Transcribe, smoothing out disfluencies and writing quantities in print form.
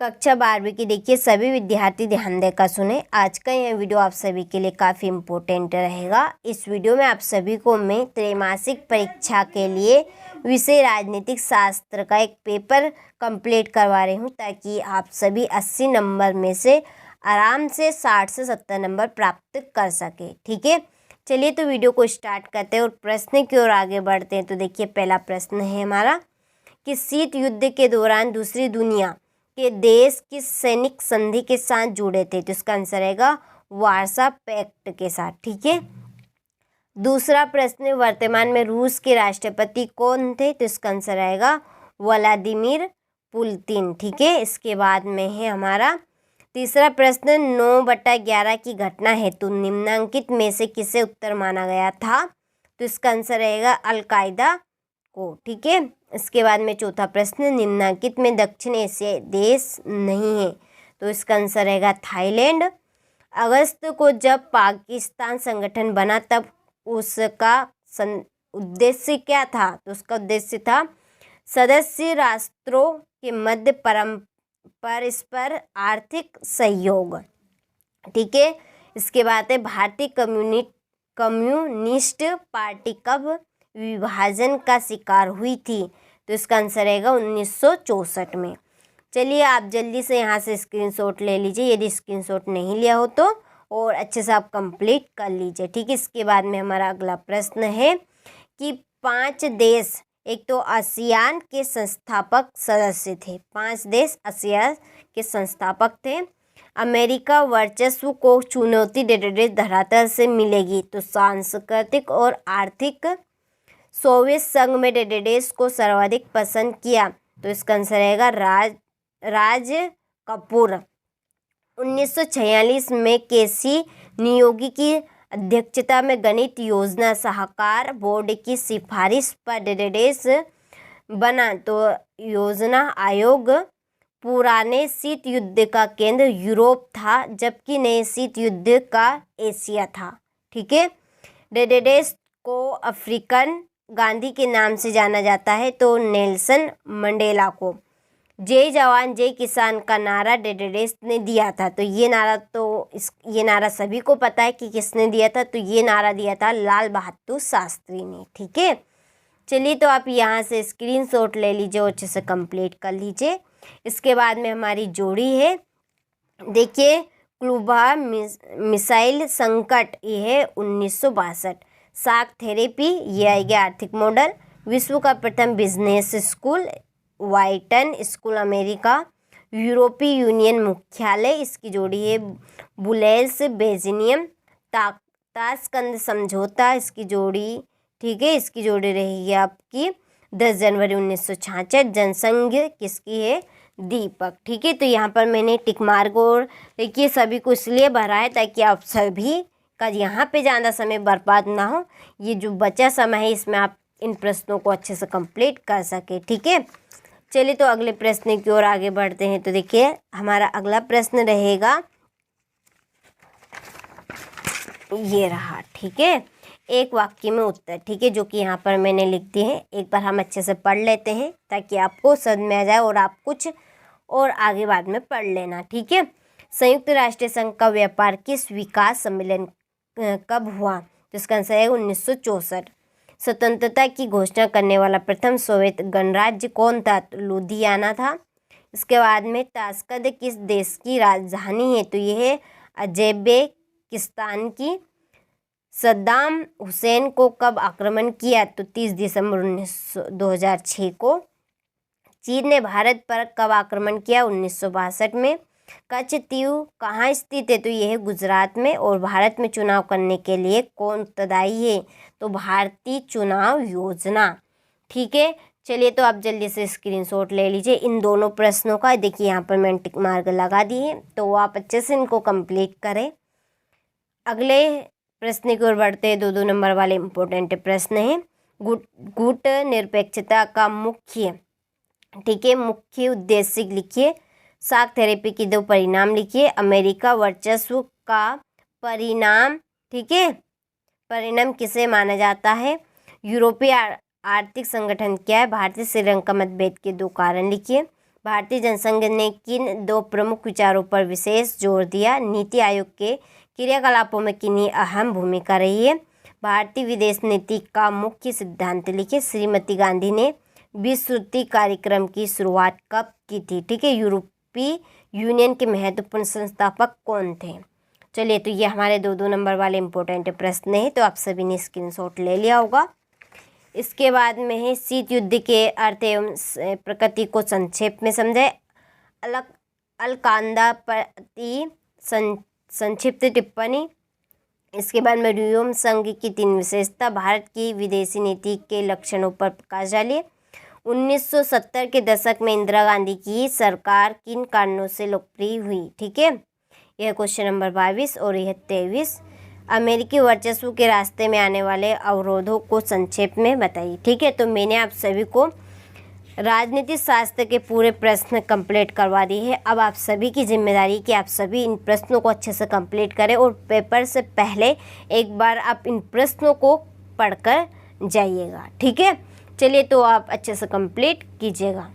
कक्षा 12वीं की देखिए सभी विद्यार्थी ध्यान देकर सुने। आज का यह वीडियो आप सभी के लिए काफ़ी इम्पोर्टेंट रहेगा। इस वीडियो में आप सभी को मैं त्रैमासिक परीक्षा के लिए विषय राजनीतिक शास्त्र का एक पेपर कंप्लीट करवा रही हूँ, ताकि आप सभी 80 नंबर में से आराम से 60 से 70 नंबर प्राप्त कर सके। ठीक है, चलिए तो वीडियो को स्टार्ट करते हैं और प्रश्न की ओर आगे बढ़ते हैं। तो देखिए पहला प्रश्न है हमारा कि शीत युद्ध के दौरान दूसरी दुनिया के देश किस सैनिक संधि के साथ जुड़े थे? तो इसका आंसर रहेगा वार्सा पैक्ट के साथ। ठीक है, दूसरा प्रश्न, वर्तमान में रूस के राष्ट्रपति कौन थे? तो इसका आंसर आएगा व्लादिमीर पुतिन। ठीक है, इसके बाद में है हमारा तीसरा प्रश्न, 9/11 की घटना हेतु निम्नलिखित में से किसे उत्तर माना गया था? तो इसका आंसर रहेगा अल-कायदा को। ठीक है, इसके बाद में चौथा प्रश्न, निम्नलिखित में दक्षिण एशियाई देश नहीं है? तो इसका आंसर रहेगा थाईलैंड। अगस्त को जब पाकिस्तान संगठन बना तब उसका उद्देश्य क्या था? तो उसका उद्देश्य था सदस्य राष्ट्रों के मध्य परस्पर आर्थिक सहयोग। ठीक है, इसके बाद है भारतीय कम्युनिस्ट पार्टी कब विभाजन का शिकार हुई थी? तो इसका आंसर रहेगा 1964 में। चलिए आप जल्दी से यहाँ से स्क्रीनशॉट ले लीजिए, यदि स्क्रीनशॉट नहीं लिया हो तो, और अच्छे से आप कंप्लीट कर लीजिए। ठीक है, इसके बाद में हमारा अगला प्रश्न है कि 5 देश, एक तो आसियान के संस्थापक सदस्य थे, 5 देश आसियान के संस्थापक थे। अमेरिका वर्चस्व को चुनौती दे धरातल से मिलेगी? तो सांस्कृतिक और आर्थिक सोवियत संघ में डेडेस को सर्वाधिक पसंद किया? तो इसका आंसर रहेगा राज कपूर। 1946 में केसी नियोगी की अध्यक्षता में गणित योजना सलाहकार बोर्ड की सिफारिश पर डेडेस बना। तो योजना आयोग पुराने शीत युद्ध का केंद्र यूरोप था, जबकि नए शीत युद्ध का एशिया था। ठीक है, डेडेस को अफ्रीकन गांधी के नाम से जाना जाता है, तो नेल्सन मंडेला को। जय जवान जय किसान का नारा डेडेस ने दिया था। तो ये नारा सभी को पता है कि किसने दिया था। तो ये नारा दिया था लाल बहादुर शास्त्री ने। ठीक है, चलिए तो आप यहाँ से स्क्रीनशॉट ले लीजिए और अच्छे से कंप्लीट कर लीजिए। इसके बाद में हमारी जोड़ी है, देखिए क्यूबा मिसाइल संकट, ये है 1962। शाक थेरेपी, ये आएगा आर्थिक मॉडल। विश्व का प्रथम बिजनेस स्कूल, वाइटन स्कूल अमेरिका। यूरोपीय यूनियन मुख्यालय, इसकी जोड़ी है बुलेस बेल्जियम। ताशकंद समझौता, इसकी जोड़ी, ठीक है, इसकी जोड़ी रहेगी आपकी 10 जनवरी 1966। जनसंघ किसकी है? दीपक। ठीक है, तो यहाँ पर मैंने टिक मार्क और देखिए सभी को इसलिए भरा है ताकि आप सभी का यहाँ पे ज़्यादा समय बर्बाद ना हो। ये जो बचा समय है इसमें आप इन प्रश्नों को अच्छे से कंप्लीट कर सके। ठीक है, चलिए तो अगले प्रश्न की ओर आगे बढ़ते हैं। तो देखिए हमारा अगला प्रश्न रहेगा, ये रहा। ठीक है, एक वाक्य में उत्तर। ठीक है, जो कि यहाँ पर मैंने लिख दिए हैं। एक बार हम अच्छे से पढ़ लेते हैं ताकि आपको समझ में आ जाए और आप कुछ और आगे बाद में पढ़ लेना। ठीक है, संयुक्त राष्ट्र संघ का व्यापार किस विकास सम्मेलन कब हुआ? तो इसका आंसर है 1964। स्वतंत्रता की घोषणा करने वाला प्रथम सोवियत गणराज्य कौन था? तो लुधियाना था। इसके बाद में ताशकंद किस देश की राजधानी है? तो यह है उज्बेकिस्तान की। सद्दाम हुसैन को कब आक्रमण किया? तो 30 दिसंबर 2006 को। चीन ने भारत पर कब आक्रमण किया? 1962 में। कच्छ तीव कहाँ स्थित है? तो यह है गुजरात में। और भारत में चुनाव करने के लिए कौन उत्तरदायी है? तो भारतीय चुनाव योजना। ठीक है, चलिए तो आप जल्दी से स्क्रीनशॉट ले लीजिए इन दोनों प्रश्नों का। देखिए यहाँ पर मैंने टिक मार्क लगा दिए, तो आप अच्छे से इनको कंप्लीट करें। अगले प्रश्न की ओर बढ़ते हैं। 2 नंबर वाले इम्पोर्टेंट प्रश्न हैं। गुट निरपेक्षता का मुख्य, ठीक है, मुख्य उद्देश्य लिखिए। शाक थेरेपी की 2 परिणाम लिखिए। अमेरिका वर्चस्व का परिणाम, ठीक है, परिणाम किसे माना जाता है? यूरोपीय आर्थिक संगठन क्या है? भारतीय श्रीलंका मतभेद के 2 कारण लिखिए। भारतीय जनसंघ ने किन 2 प्रमुख विचारों पर विशेष जोर दिया? नीति आयोग के क्रियाकलापों में किन्हीं अहम भूमिका रही है? भारतीय विदेश नीति का मुख्य सिद्धांत लिखिए। श्रीमती गांधी ने विश्व कार्यक्रम की शुरुआत कब की थी? ठीक है, यूरोपीय यूनियन के महत्वपूर्ण संस्थापक कौन थे? चलिए, तो ये हमारे 2-2 नंबर वाले इम्पोर्टेंट प्रश्न हैं, तो आप सभी ने स्क्रीनशॉट ले लिया होगा। इसके बाद में है शीत युद्ध के अर्थ एवं प्रकृति को संक्षेप में समझे। अलकांदा प्रति संक्षिप्त टिप्पणी। इसके बाद में यूरोप संघ की 3 विशेषता। भारत की विदेशी नीति के लक्षणों पर प्रकाश डालिए। 1970 के दशक में इंदिरा गांधी की सरकार किन कारणों से लोकप्रिय हुई? ठीक है, यह क्वेश्चन नंबर 22 और यह 23। अमेरिकी वर्चस्व के रास्ते में आने वाले अवरोधों को संक्षेप में बताइए। ठीक है, तो मैंने आप सभी को राजनीति शास्त्र के पूरे प्रश्न कंप्लीट करवा दिए हैं। अब आप सभी की जिम्मेदारी कि आप सभी इन प्रश्नों को अच्छे से कंप्लीट करें और पेपर से पहले एक बार आप इन प्रश्नों को पढ़कर जाइएगा। ठीक है, चलिए, तो आप अच्छे से कंप्लीट कीजिएगा।